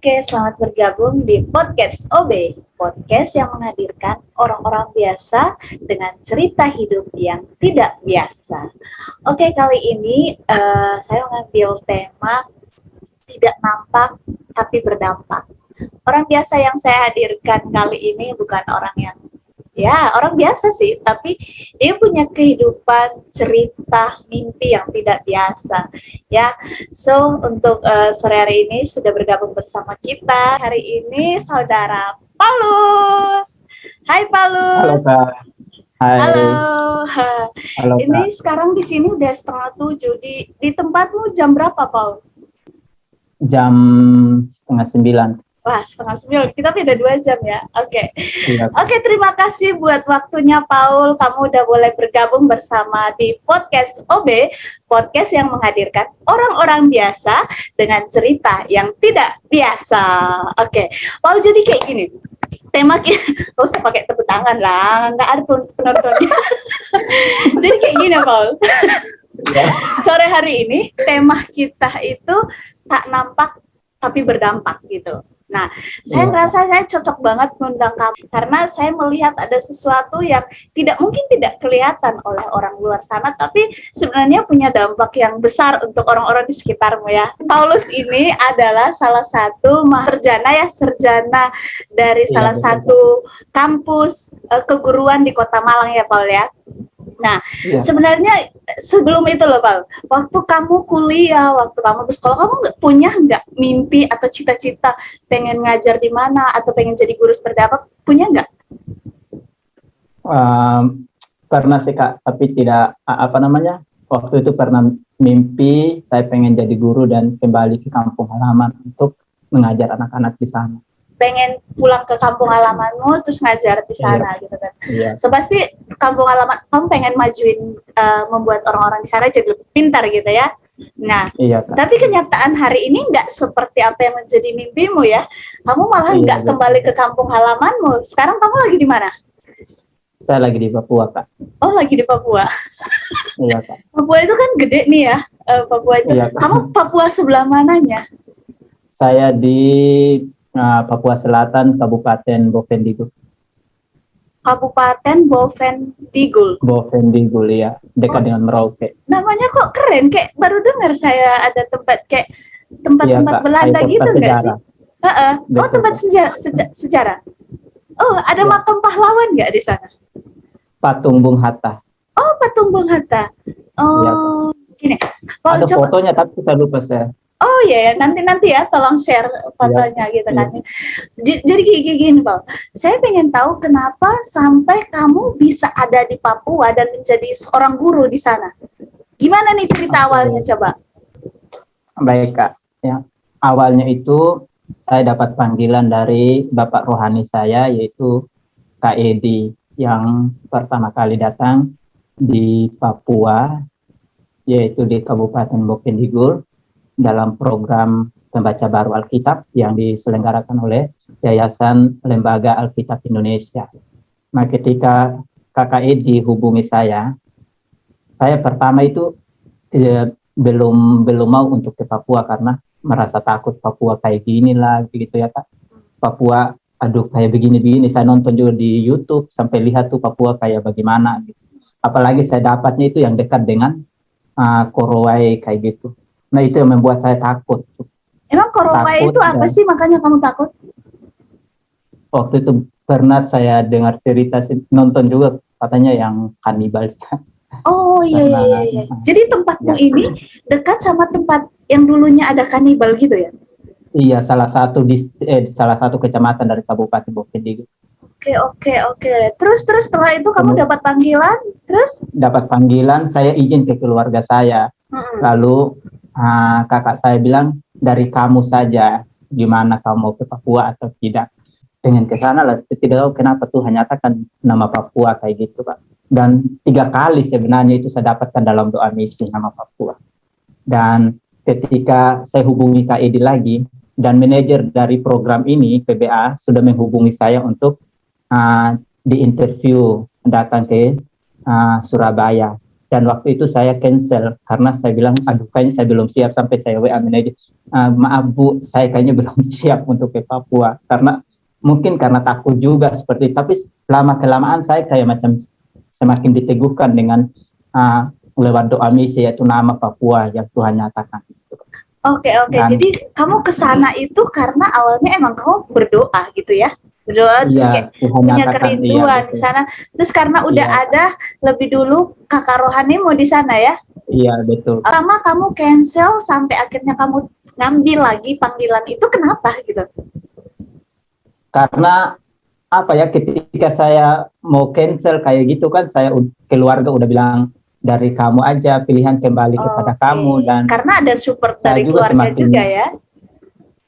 Oke, selamat bergabung di Podcast OB, podcast yang menghadirkan orang-orang biasa dengan cerita hidup yang tidak biasa. Oke, kali ini saya mengambil tema tidak nampak tapi berdampak. Orang biasa yang saya hadirkan kali ini bukan orang yang orang biasa sih, tapi dia punya kehidupan, cerita, mimpi yang tidak biasa. Ya, so untuk sore hari ini sudah bergabung bersama kita. Hari ini saudara Paulus. Hai Halo Paulus. Kak, Halo. hai. Halo Ini Kak, sekarang di sini udah 6:30. Di tempatmu jam berapa, Paul? jam 8:30. Wah, 8:30. Kita beda 2 jam ya. Oke. Iya, Oke, terima kasih buat waktunya Paul. Kamu udah boleh bergabung bersama di Podcast OB, podcast yang menghadirkan orang-orang biasa dengan cerita yang tidak biasa. Oke, Paul, jadi kayak gini. Tema kita, gak usah pakai tepuk tangan lah, nggak ada penontonnya. Jadi kayak gini, Paul. ya. Sore hari ini tema kita itu tak nampak tapi berdampak gitu. Nah, saya ngerasa saya cocok banget ngundang kamu karena saya melihat ada sesuatu yang mungkin tidak kelihatan oleh orang luar sana, tapi sebenarnya punya dampak yang besar untuk orang-orang di sekitarmu ya. Paulus ini adalah salah satu sarjana dari salah satu kampus keguruan di Kota Malang ya, Paul ya. Nah, sebenarnya sebelum itu loh, Pak, waktu kamu kuliah, waktu kamu bersekolah, kamu punya nggak mimpi atau cita-cita pengen ngajar di mana atau pengen jadi guru seperti apa? Punya nggak? Pernah sih Kak, tapi tidak waktu itu pernah mimpi saya pengen jadi guru dan kembali ke kampung halaman untuk mengajar anak-anak di sana. Pengen pulang ke kampung halamanmu terus ngajar di sana gitu kan. Iya. So pasti kampung halaman kamu pengen majuin, membuat orang-orang di sana jadi lebih pintar gitu ya. Nah, tapi kenyataan hari ini nggak seperti apa yang menjadi mimpimu ya. Kamu malah nggak kembali ke kampung halamanmu. Sekarang kamu lagi di mana? Saya lagi di Papua, Kak. Oh, lagi di Papua. Iya, Kak. Papua itu kan gede nih ya. Papua itu. Iya, kamu Papua sebelah mananya? Saya di Papua Selatan, Kabupaten Bovendigul. Kabupaten Bovendigul. Bovendigul ya, dekat dengan Merauke. Namanya kok keren, kayak baru dengar saya ada tempat kayak tempat-tempat Belanda gitu nggak sih? Oh, tempat sejarah. Oh, ada makam pahlawan nggak di sana? Patung Bung Hatta. Oh, Patung Bung Hatta. Oh, gini. Ada fotonya tapi saya lupa saya. Oh ya, nanti ya tolong share fotonya gitu kan. Jadi gini, Paul. Saya pengen tahu kenapa sampai kamu bisa ada di Papua dan menjadi seorang guru di sana. Gimana nih cerita awalnya coba? Baik Kak, ya. Awalnya itu saya dapat panggilan dari Bapak rohani saya yaitu Kak Edi yang pertama kali datang di Papua yaitu di Kabupaten Bovendigul dalam program Pembaca Baru Alkitab yang diselenggarakan oleh Yayasan Lembaga Alkitab Indonesia. Nah, ketika Kakak Edi hubungi saya pertama itu belum mau untuk ke Papua karena merasa takut Papua kayak gini lah, gitu ya Kak. Papua, aduh kayak begini-begini. Saya nonton juga di YouTube sampai lihat tuh Papua kayak bagaimana. Gitu. Apalagi saya dapatnya itu yang dekat dengan Korowai kayak gitu. Nah itu yang membuat saya takut. Emang Korowai itu apa sih makanya kamu takut? Waktu itu pernah saya dengar cerita, nonton juga katanya yang kanibal. Oh iya. Jadi tempatmu ini dekat sama tempat yang dulunya ada kanibal gitu ya? Iya, salah satu kecamatan dari Kabupaten Bovendigul. Oke. Terus setelah itu kamu dapat panggilan, terus? Dapat panggilan, saya izin ke keluarga saya. Lalu kakak saya bilang, dari kamu saja, gimana kamu mau ke Papua atau tidak. Dengan kesana lah, tidak tahu kenapa Tuhan nyatakan nama Papua kayak gitu Pak. Dan 3 kali sebenarnya itu saya dapatkan dalam doa misi nama Papua. Dan ketika saya hubungi Kak Edi lagi, dan manajer dari program ini, PBA, sudah menghubungi saya untuk diinterview datang ke Surabaya. Dan waktu itu saya cancel karena saya bilang, aduh kayaknya saya belum siap, sampai saya WA manajer, maaf Bu, saya kayaknya belum siap untuk ke Papua. Karena mungkin karena takut juga seperti itu. Tapi lama kelamaan saya kayak macam semakin diteguhkan dengan lewat doa misi, yaitu nama Papua yang Tuhan nyatakan. Oke. Jadi kamu ke sana itu karena awalnya emang kamu berdoa gitu ya? Berdoa terus kayak punya kerinduan di sana. Terus karena udah ada lebih dulu kakak rohani mau di sana ya? Iya, betul. Pertama kamu cancel sampai akhirnya kamu ngambil lagi panggilan itu, kenapa gitu? Karena apa ya, ketika saya mau cancel kayak gitu kan, saya keluarga udah bilang, dari kamu aja, pilihan kembali kepada kamu. Dan karena ada support dari keluarga juga ya?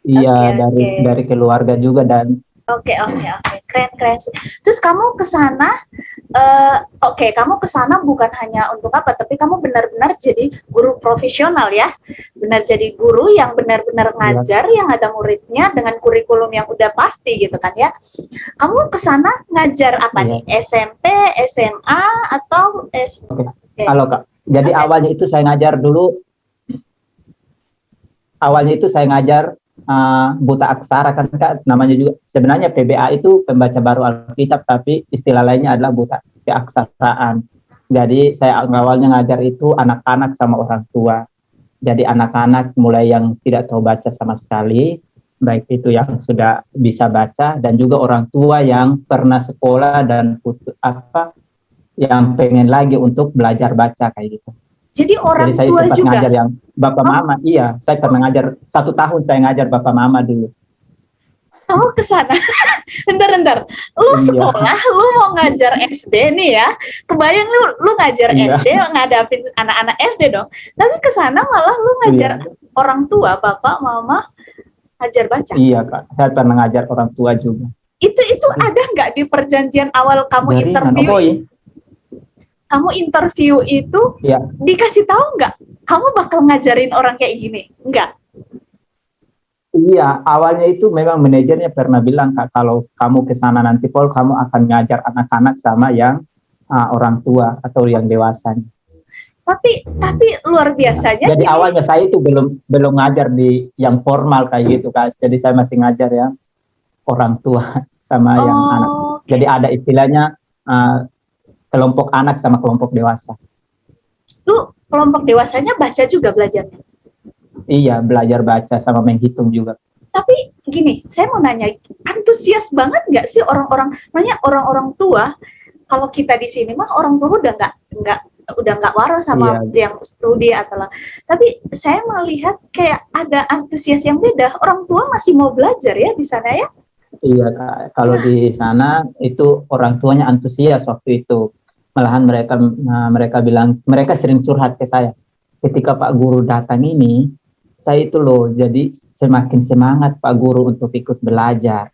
Iya, dari keluarga juga. Dan Oke, keren. Terus kamu ke sana, kamu ke sana bukan hanya untuk apa, tapi kamu benar-benar jadi guru profesional ya, benar jadi guru yang benar-benar ngajar, yang ada muridnya dengan kurikulum yang udah pasti gitu kan ya. Kamu ke sana ngajar apa nih? SMP, SMA atau SD? Halo Kak, jadi awalnya itu saya ngajar dulu. Awalnya itu saya ngajar buta aksara kan Kak, namanya juga sebenarnya PBA itu pembaca baru Alkitab, tapi istilah lainnya adalah buta keaksaraan. Jadi saya awalnya ngajar itu anak-anak sama orang tua. Jadi anak-anak mulai yang tidak tahu baca sama sekali, baik itu yang sudah bisa baca, dan juga orang tua yang pernah sekolah dan yang pengen lagi untuk belajar baca kayak gitu. Jadi orang saya tua sempat juga ngajar yang bapak mama. Iya, saya pernah ngajar 1 tahun, saya ngajar bapak mama dulu. Kamu ke sana. Bentar. Lu sekolah, lu mau ngajar SD nih ya. Kebayang lu ngajar SD, ngadapin anak-anak SD dong. Tapi ke sana malah lu ngajar orang tua, bapak, mama, ngajar baca. Iya, Kak. Saya pernah ngajar orang tua juga. Itu ada nggak di perjanjian awal kamu interview? Kamu interview itu dikasih tahu nggak kamu bakal ngajarin orang kayak gini? Enggak? Iya, awalnya itu memang manajernya pernah bilang, Kak, kalau kamu ke sana nanti Paul, kamu akan ngajar anak-anak sama yang orang tua atau yang dewasa. Tapi luar biasanya. Jadi awalnya saya itu belum ngajar di yang formal kayak gitu, Kak. Jadi saya masih ngajar yang orang tua sama yang anak. Jadi ada istilahnya kelompok anak sama kelompok dewasa. Tuh kelompok dewasanya baca juga belajarnya? Iya, belajar baca sama menghitung juga. Tapi gini, saya mau nanya, antusias banget nggak sih orang-orang tua? Kalau kita di sini mah orang tua udah nggak waras sama yang studi atau. Tapi saya melihat kayak ada antusias yang beda. Orang tua masih mau belajar ya di sana ya? Iya, Kak. Kalau di sana itu orang tuanya antusias waktu itu. Malahan mereka bilang, mereka sering curhat ke saya. Ketika Pak Guru datang ini, saya itu loh jadi semakin semangat Pak Guru untuk ikut belajar.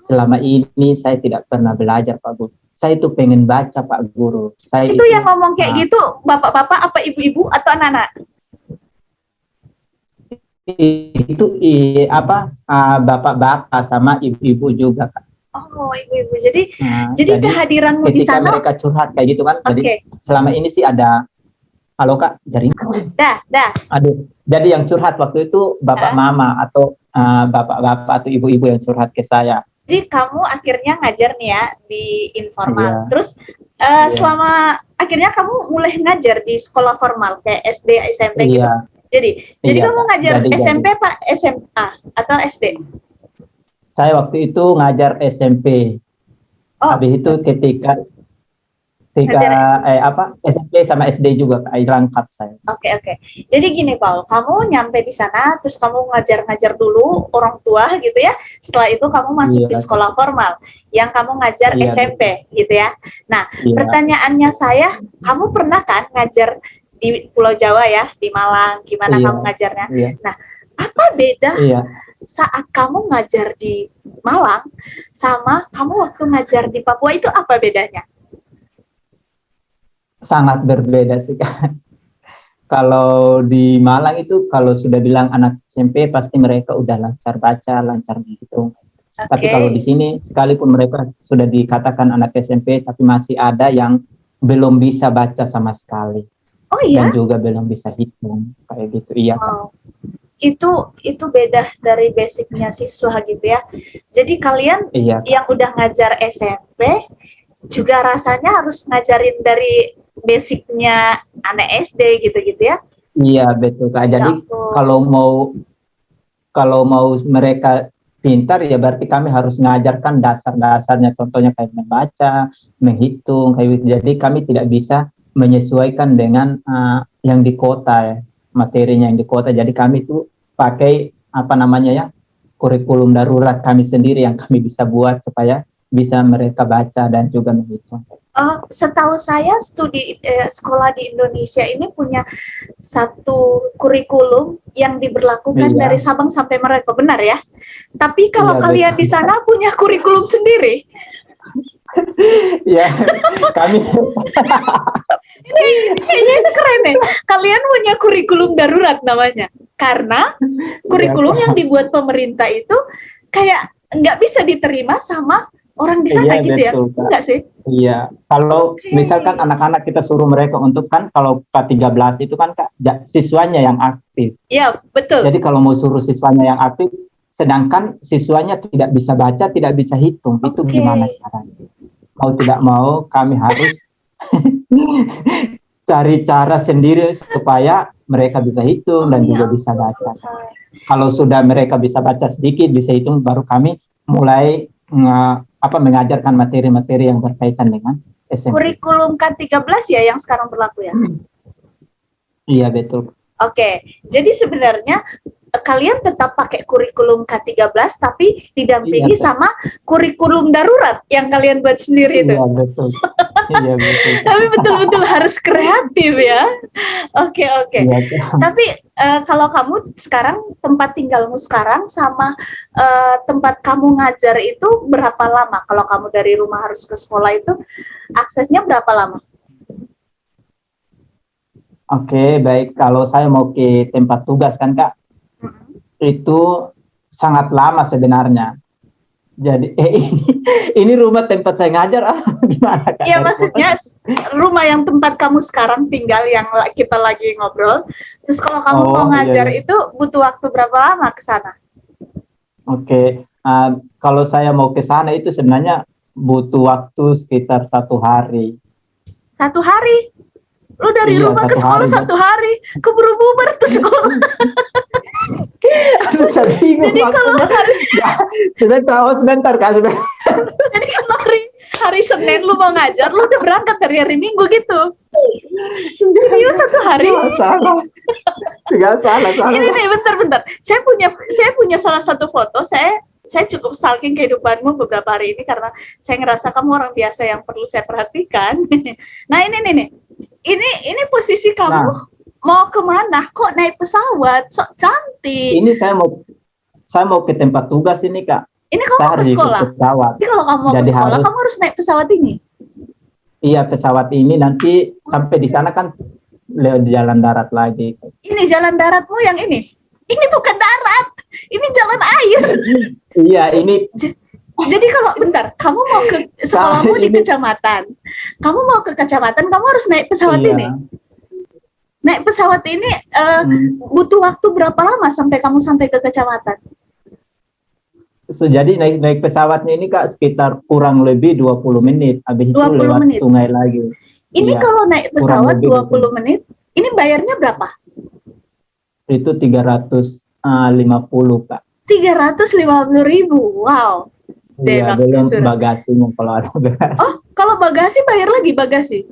Selama ini saya tidak pernah belajar Pak Guru. Saya itu pengen baca Pak Guru. Itu yang ngomong kayak gitu bapak-bapak apa ibu-ibu atau anak-anak? Itu bapak-bapak sama ibu-ibu juga, Kak. Oh, ibu-ibu. Jadi kehadiranmu di sana. Ketika mereka curhat kayak gitu kan. Jadi selama ini sih ada. Halo Kak, jaringan. Dah. Aduh, jadi yang curhat waktu itu bapak mama atau bapak-bapak atau ibu-ibu yang curhat ke saya. Jadi kamu akhirnya ngajar nih ya di informal. Terus selama akhirnya kamu mulai ngajar di sekolah formal kayak SD, SMP gitu. Jadi kamu ngajar SMP Pak, SMA atau SD? Saya waktu itu ngajar SMP. Habis itu ketika SMP sama SD juga lengkap saya. Oke. Jadi gini Paul, kamu nyampe di sana, terus kamu ngajar dulu orang tua gitu ya. Setelah itu kamu masuk di sekolah formal, yang kamu ngajar SMP gitu ya. Nah, pertanyaannya saya, kamu pernah kan ngajar di Pulau Jawa ya, di Malang? Gimana kamu ngajarnya? Nah, apa beda saat kamu ngajar di Malang sama kamu waktu ngajar di Papua, itu apa bedanya? Sangat berbeda sih Kak. Kalau di Malang itu kalau sudah bilang anak SMP pasti mereka udah lancar baca, lancar menghitung. Tapi kalau di sini sekalipun mereka sudah dikatakan anak SMP tapi masih ada yang belum bisa baca sama sekali. Oh dan iya? juga belum bisa hitung kayak gitu. Iya Kak. Wow. Itu beda dari basicnya siswa gitu ya. Jadi kalian Iya Kak. yang udah ngajar SMP juga rasanya harus ngajarin dari basicnya anak SD gitu-gitu ya. Iya betul Kak. Ya Jadi ampun. kalau mau mereka pintar ya berarti kami harus mengajarkan dasar-dasarnya, contohnya kayak membaca, menghitung kayak gitu. Jadi kami tidak bisa menyesuaikan dengan yang di kota ya, materinya yang di kota. Jadi kami tuh pakai apa namanya ya, kurikulum darurat kami sendiri yang kami bisa buat supaya bisa mereka baca dan juga menghitung. Setahu saya sekolah di Indonesia ini punya satu kurikulum yang diberlakukan Iya, dari Sabang sampai Merauke, benar ya? Tapi kalau iya kalian di betul. sana punya kurikulum sendiri, Ya, kami ini kayaknya itu keren nih. Kalian punya kurikulum darurat namanya. Karena iya, kurikulum yang dibuat pemerintah itu kayak nggak bisa diterima sama orang di iya sana gitu ya. betul Kak. Enggak sih? Iya, kalau Oke. misalkan anak-anak kita suruh mereka untuk kan kalau K13 itu kan Kak, siswanya yang aktif. Ya, betul. Jadi kalau mau suruh siswanya yang aktif, sedangkan siswanya tidak bisa baca, tidak bisa hitung, itu Oke. gimana caranya? Mau tidak mau kami harus cari cara sendiri supaya mereka bisa hitung Oh dan ya juga bisa ampun baca. Tuhan. Kalau sudah mereka bisa baca sedikit, bisa hitung, baru kami mulai mengajarkan materi-materi yang berkaitan dengan SMP. Kurikulum K13 ya yang sekarang berlaku ya? Iya betul. Oke, jadi sebenarnya kalian tetap pakai kurikulum K13 tapi didampingi Iya, sama kurikulum darurat yang kalian buat sendiri itu. iya betul. Iya betul. Tapi betul-betul harus kreatif ya. Oke, oke. Iya, Tapi kalau kamu sekarang tempat tinggalmu sekarang sama tempat kamu ngajar itu berapa lama? Kalau kamu dari rumah harus ke sekolah itu aksesnya berapa lama? Oke, baik. Kalau saya mau ke tempat tugas kan Kak, itu sangat lama sebenarnya. Jadi ini rumah tempat saya ngajar gimana Kak? Iya Dari maksudnya rumah yang tempat kamu sekarang tinggal yang kita lagi ngobrol. Terus kalau kamu mau iya, ngajar iya. itu butuh waktu berapa lama ke sana? Oke, kalau saya mau ke sana itu sebenarnya butuh waktu sekitar 1 hari. 1 hari? Lu dari Iya, rumah ke 1 sekolah hari. 1 hari? Keburu bubar tuh sekolah. Aduh, saya bingung Jadi kalau hari, sebentar Kak, sebentar. jadi kalau hari Senin lu mau ngajar, lu udah berangkat dari hari Minggu gitu. Serius 1 hari? Salah. Enggak salah. Ini nih, bentar. Saya punya salah satu foto. Saya cukup stalking kehidupanmu beberapa hari ini karena saya ngerasa kamu orang biasa yang perlu saya perhatikan. Nah ini nih. Ini posisi kamu mau kemana? Kok naik pesawat? Sok cantik. Ini saya mau ke tempat tugas ini Kak. Ini kamu Saya mau ke harus ikut sekolah? pesawat. Jadi kalau kamu mau ke Jadi sekolah, kamu harus naik pesawat ini? Iya, pesawat ini nanti sampai di sana kan lewat jalan darat lagi. Ini jalan daratmu yang ini? Ini bukan darat, ini jalan air. Iya, ini Jadi kalau bentar, kamu mau ke sekolahmu di kecamatan, kamu mau ke kecamatan, kamu harus naik pesawat iya. ini. Naik pesawat ini butuh waktu berapa lama sampai kamu sampai ke kecamatan? Jadi naik pesawatnya ini Kak sekitar kurang lebih 20 menit. Habis itu 20 lewat menit. sungai lagi. Ini Iya, kalau naik pesawat lebih 20 menit, ini bayarnya berapa? itu 350 Kak. 350.000. Wow. Iya, belum bagasinya kalau ada bagasi. Oh, kalau bagasi bayar lagi bagasi?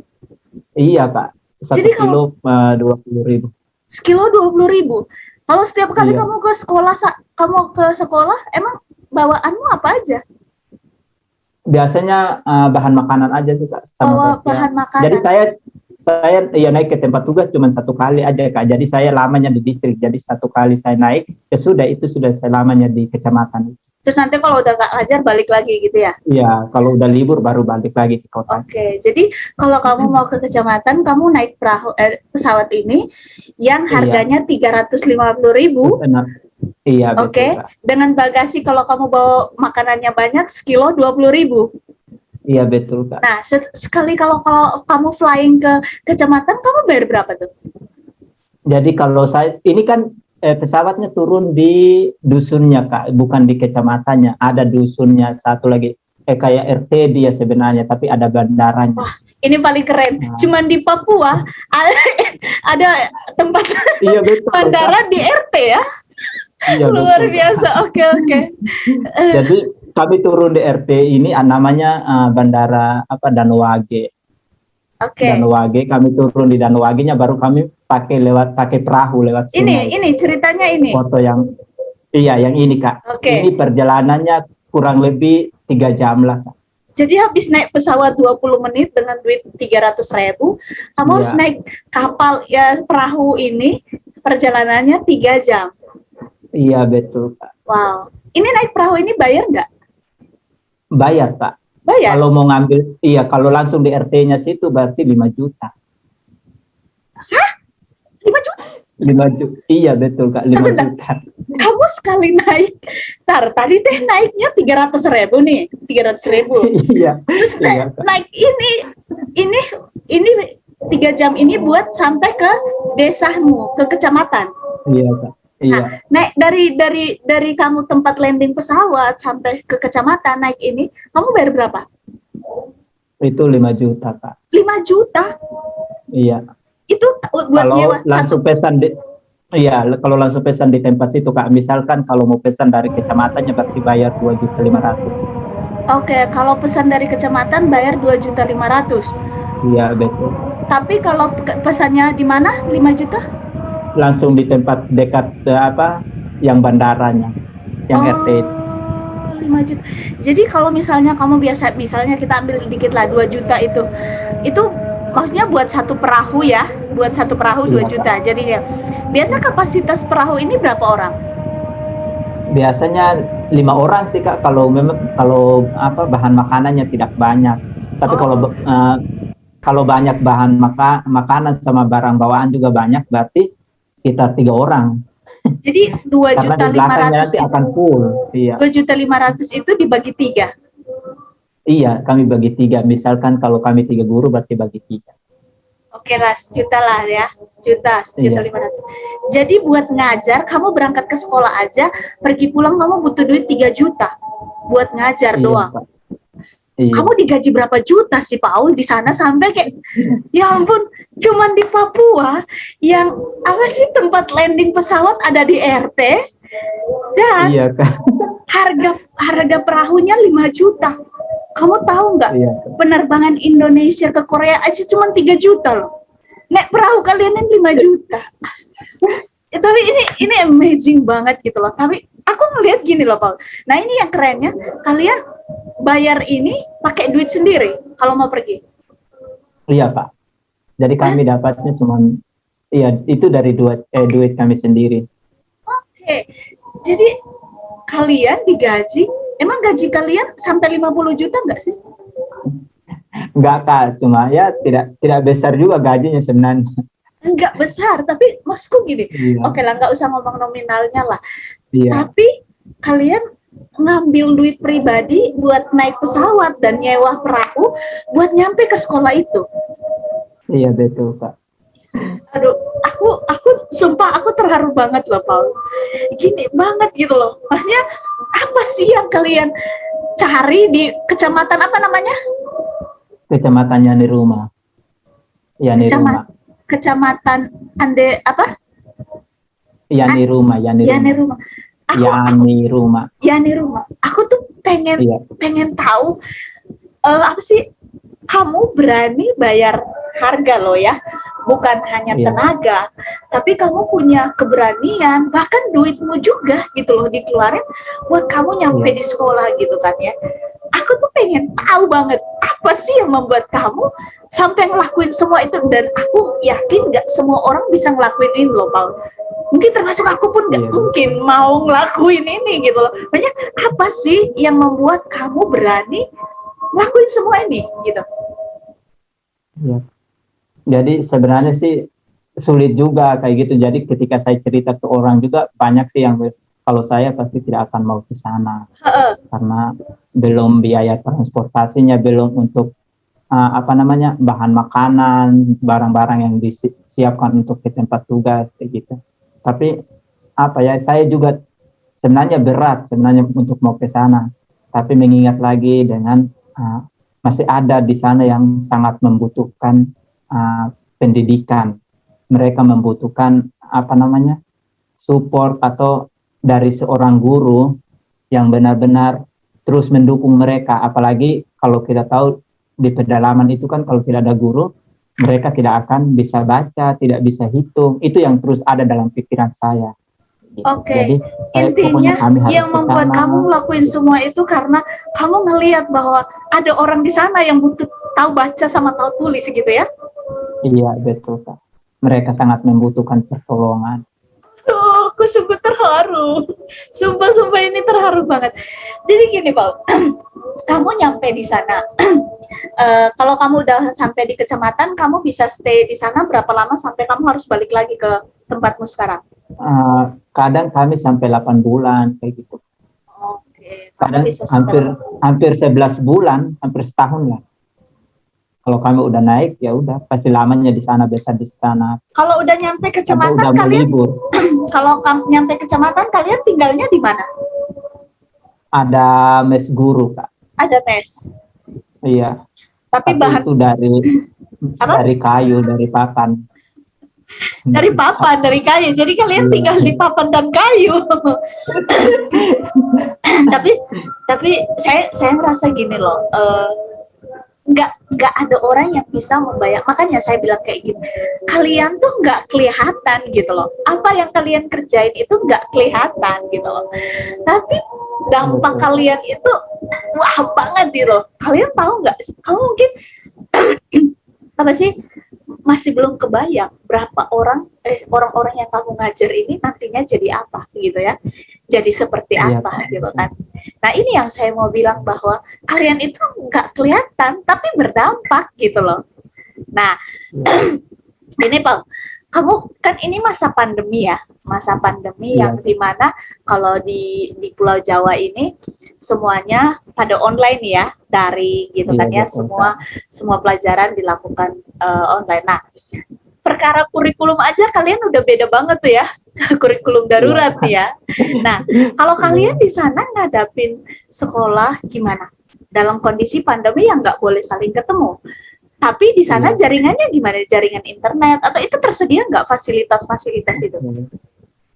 Iya Kak, 1 Jadi kilo 20.000. Sekilo 20.000. Kalau setiap kali Iya. kamu ke sekolah, emang bawaanmu apa aja? Biasanya bahan makanan aja sih Kak. Bawa bahan makanan. Jadi saya ya naik ke tempat tugas cuma 1 kali aja Kak. Jadi saya lamanya di distrik. Jadi 1 kali saya naik, ya sudah itu sudah saya lamanya di kecamatan. Terus nanti kalau udah nggak ngajar balik lagi gitu ya? Iya, kalau udah libur baru balik lagi ke kota. Oke, jadi kalau kamu mau ke kecamatan, kamu naik pesawat ini yang harganya 350.000. Benar. Iya, betul. Oke, dengan bagasi kalau kamu bawa makanannya banyak, sekilo 20.000. Iya betul Kak. Nah, sekali kalau kamu flying ke kecamatan, kamu bayar berapa tuh? Jadi kalau saya ini kan pesawatnya turun di dusunnya Kak, bukan di kecamatannya. Ada dusunnya satu lagi kayak RT dia sebenarnya, tapi ada bandaranya. Wah, ini paling keren. Nah, Cuman di Papua ada tempat iya betul bandara Kak. di RT ya. Iya Luar betul Kak. biasa. Oke, oke. Jadi kami turun di RT ini namanya bandara apa Danuwage. Oke. Danuwage kami turun di Danuwage-nya baru kami pakai perahu lewat sungai. Ini ceritanya ini. Foto yang iya yang ini Kak. Oke. Ini perjalanannya kurang lebih 3 jam lah Kak. Jadi habis naik pesawat 20 menit dengan duit 300.000, kamu harus Iya. naik kapal ya perahu ini perjalanannya 3 jam. Iya betul Kak. Wow. Ini naik perahu ini bayar nggak? Bayar Pak. Bayar. Kalau mau ngambil, iya kalau langsung di RT-nya situ berarti 5 juta. 5 juta. 5 juta. Iya betul Kak, 5 juta. Kamu sekali naik, tadi teh naiknya 300.000 nih, 300.000. Iya. Terus Iya, Kak. naik ini 3 jam ini buat sampai ke desamu, ke kecamatan. Iya Kak. Iya. Nah, naik dari kamu tempat landing pesawat sampai ke kecamatan naik ini, kamu bayar berapa? Itu 5 juta Kak. 5 juta. Iya. Itu buat Kalau nyewa langsung satu. pesan di Iya, kalau langsung pesan di tempat situ Kak. Misalkan kalau mau pesan dari kecamatannya berarti bayar 2.500.000. Oke, kalau pesan dari kecamatan bayar 2.500.000. Iya betul. Tapi kalau pesannya di mana 5 juta? Langsung di tempat dekat apa yang bandaranya, yang RT. 5 juta. Jadi kalau misalnya kamu misalnya kita ambil dikit lah 2 juta itu maksudnya buat satu perahu ya, buat satu perahu 2 Iya, juta. Jadi ya, biasa kapasitas perahu ini berapa orang? Biasanya 5 orang sih Kak. Kalau memang kalau apa bahan makanannya tidak banyak. Tapi kalau banyak bahan makanan sama barang bawaan juga banyak, berarti sekitar 3 orang. Jadi 2 Karena juta di 500 belakangnya nanti itu, akan full. Iya. 2.500.000 itu dibagi 3. Iya, kami bagi 3. Misalkan kalau kami 3 guru berarti bagi 3. Oke lah, sejuta lah ya, sejuta Iya. 500. Jadi buat ngajar, kamu berangkat ke sekolah aja, pergi pulang kamu butuh duit 3 juta buat ngajar Iya, doang. Pak. Iya. Kamu digaji berapa juta sih Paul di sana sampai kayak, ya ampun, cuman di Papua yang apa sih tempat landing pesawat ada di RT dan Iya, Kak. harga perahunya 5 juta. Kamu tahu nggak? Iya. Penerbangan Indonesia ke Korea aja cuma 3 juta loh. Naik perahu kalian 5 juta. Tapi ini amazing banget gitu loh. Tapi aku ngelihat gini loh, Paul. Nah, ini yang kerennya, kalian bayar ini pakai duit sendiri kalau mau pergi. Iya, Pak. Jadi kami dapatnya cuma itu dari duit kami sendiri. Oke. Jadi kalian digaji, emang gaji kalian sampai 50 juta nggak sih? Enggak Kak, cuma ya tidak besar juga gajinya sebenarnya. Enggak besar, tapi maksudku gini. Iya. Oke lah, nggak usah ngomong nominalnya lah. Iya. Tapi kalian ngambil duit pribadi buat naik pesawat dan nyewa perahu buat nyampe ke sekolah itu. Iya betul Kak. Aduh, aku sumpah aku terharu banget loh Paul. Gini banget gitu loh. Maksudnya apa sih yang kalian cari di kecamatan apa namanya? Kecamatan Yani Rumah. Yani Rumah. Kecamatan Ande apa? Yani Rumah, Yani Rumah. Yani Rumah. Aku tuh pengen tahu apa sih kamu berani bayar harga loh ya, bukan hanya tenaga, tapi kamu punya keberanian, bahkan duitmu juga gitu loh dikeluarin buat kamu nyampe di sekolah gitu kan ya. Aku tuh pengen tahu banget apa sih yang membuat kamu sampai ngelakuin semua itu, dan aku yakin nggak semua orang bisa ngelakuin ini loh Paul. Mungkin termasuk aku pun nggak mungkin mau ngelakuin ini gitu loh. Banyak apa sih yang membuat kamu berani ngelakuin semua ini gitu? Iya. Jadi sebenarnya sih sulit juga kayak gitu. Jadi ketika saya cerita ke orang juga banyak sih yang kalau saya pasti tidak akan mau ke sana. Karena belum biaya transportasinya, belum untuk bahan makanan, barang-barang yang disiapkan untuk ke tempat tugas kayak gitu. Tapi saya juga sebenarnya berat sebenarnya untuk mau ke sana, tapi mengingat lagi dengan masih ada di sana yang sangat membutuhkan pendidikan. Mereka membutuhkan support atau dari seorang guru yang benar-benar terus mendukung mereka. Apalagi kalau kita tahu di pedalaman itu kan kalau tidak ada guru, mereka tidak akan bisa baca, tidak bisa hitung. Itu yang terus ada dalam pikiran saya. Oke, Jadi intinya yang membuat kamu ngelakuin semua itu karena kamu ngelihat bahwa ada orang di sana yang butuh tahu baca sama tahu tulis gitu ya? Iya, betul Kak. Mereka sangat membutuhkan pertolongan. Aduh, aku sungguh terharu. Sumpah ini terharu banget. Jadi gini, Pak, kamu nyampe di sana. Kalau kamu udah sampai di kecamatan, kamu bisa stay di sana berapa lama sampai kamu harus balik lagi ke tempatmu sekarang? Kadang kami sampai 8 bulan kayak gitu. Oke. Kadang hampir 11 bulan, hampir setahun lah. Kalau kami udah naik, ya udah pasti lamanya di sana, betah di sana. Kalau udah nyampe kecamatan kalian, kalau nyampe kecamatan kalian tinggalnya di mana? Ada mes guru Kak. Ada mes. Iya. Tapi bahan itu dari kayu, dari papan. Dari kayu. Jadi kalian tinggal di papan dan kayu. tapi saya merasa gini loh. Nggak ada orang yang bisa membayang, makanya saya bilang kayak gitu, kalian tuh nggak kelihatan gitu loh, apa yang kalian kerjain itu nggak kelihatan gitu loh, tapi dampak kalian itu wah banget gitu loh. Kalian tahu nggak, kamu mungkin masih belum kebayang berapa orang-orang yang kamu ngajar ini nantinya jadi apa gitu ya, jadi seperti apa gitu kan. Nah ini yang saya mau bilang, bahwa kalian itu nggak kelihatan tapi berdampak gitu loh. Nah ini Pak, kamu kan ini masa pandemi ya, yang dimana kalau di Pulau Jawa ini semuanya pada online ya, daring gitu kan ya, semua pelajaran dilakukan online. Nah perkara kurikulum aja kalian udah beda banget tuh ya, kurikulum darurat ya. Nah, kalau kalian di sana ngadapin sekolah gimana? Dalam kondisi pandemi yang nggak boleh saling ketemu. Tapi di sana jaringannya gimana? Jaringan internet atau itu tersedia nggak fasilitas-fasilitas itu?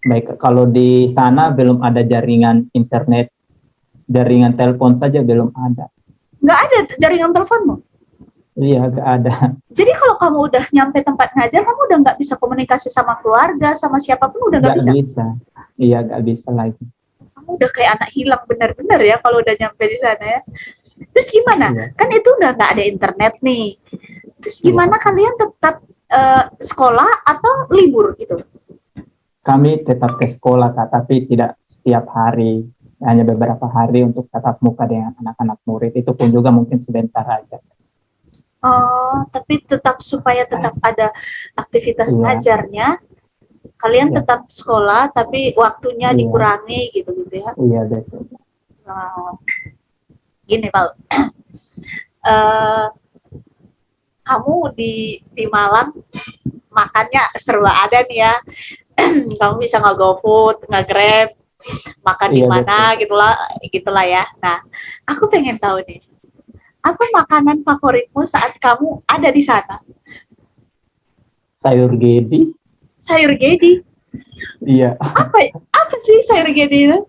Baik, kalau di sana belum ada jaringan internet, jaringan telepon saja belum ada. Nggak ada jaringan teleponmu? Iya, nggak ada. Jadi kalau kamu udah nyampe tempat ngajar, kamu udah nggak bisa komunikasi sama keluarga, sama siapapun udah nggak bisa? Iya, nggak bisa lagi. Kamu udah kayak anak hilang benar-benar ya kalau udah nyampe di sana ya. Terus gimana? Kan itu udah nggak ada internet nih. Terus gimana kalian tetap sekolah atau libur gitu? Kami tetap ke sekolah, Kak, tapi tidak setiap hari. Hanya beberapa hari untuk tatap muka dengan anak-anak murid. Itu pun juga mungkin sebentar aja. Oh, tapi supaya tetap ada aktivitas ngajarnya, kalian tetap sekolah, tapi waktunya dikurangi gitu-gitu ya? Iya, betul. Gini, Pak, kamu di Malang makannya serba ada nih ya. Kamu bisa nge-GoFood, nge-Grab, makan di mana gitulah ya. Nah, aku pengen tahu nih, apa makanan favoritmu saat kamu ada di sana? Sayur gedi. Sayur gedi? Iya. Apa sih sayur gedi itu?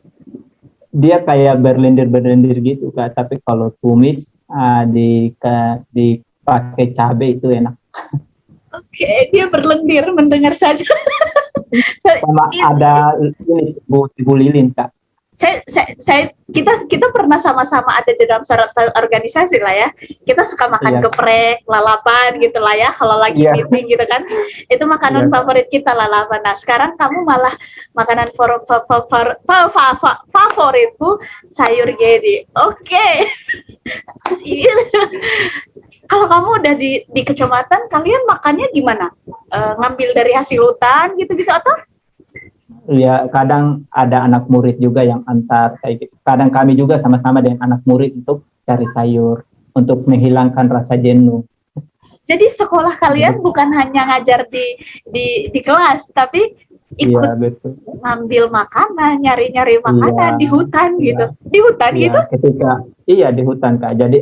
Dia kayak berlendir-berlendir gitu, Kak. Tapi kalau tumis dipakai cabai itu enak. Oke, dia berlendir mendengar saja. Sama ada ini Bu Lilin, Kak. Kita pernah sama-sama ada di dalam suatu organisasi lah ya. Kita suka makan geprek, lalapan gitu lah ya. Kalau lagi meeting gitu kan, itu makanan favorit kita, lalapan. Nah sekarang kamu malah makanan favoritmu sayur gedi. Oke. Kalau kamu udah di kecamatan, kalian makannya gimana? Ngambil dari hasil hutan gitu-gitu atau? Ya, kadang ada anak murid juga yang antar kayak gitu. Kadang kami juga sama-sama dengan anak murid untuk cari sayur, untuk menghilangkan rasa jenuh. Jadi sekolah kalian bukan hanya ngajar di kelas, tapi Iya, ikut betul. ngambil makanan, nyari-nyari makanan Iya, di hutan iya, gitu. Di hutan iya. gitu? Ketika di hutan Kak. Jadi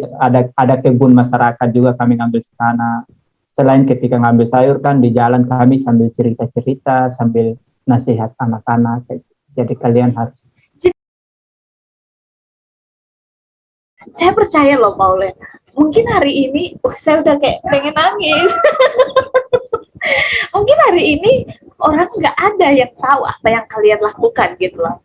ada kebun masyarakat juga kami ngambil di sana. Selain ketika ngambil sayur kan di jalan kami sambil cerita-cerita, sambil nasihat anak-anak. Kayak gitu. Jadi kalian harus. Saya percaya loh Paulen. Mungkin hari ini, saya udah kayak pengen nangis. Mungkin hari ini orang nggak ada yang tahu apa yang kalian lakukan gitu loh.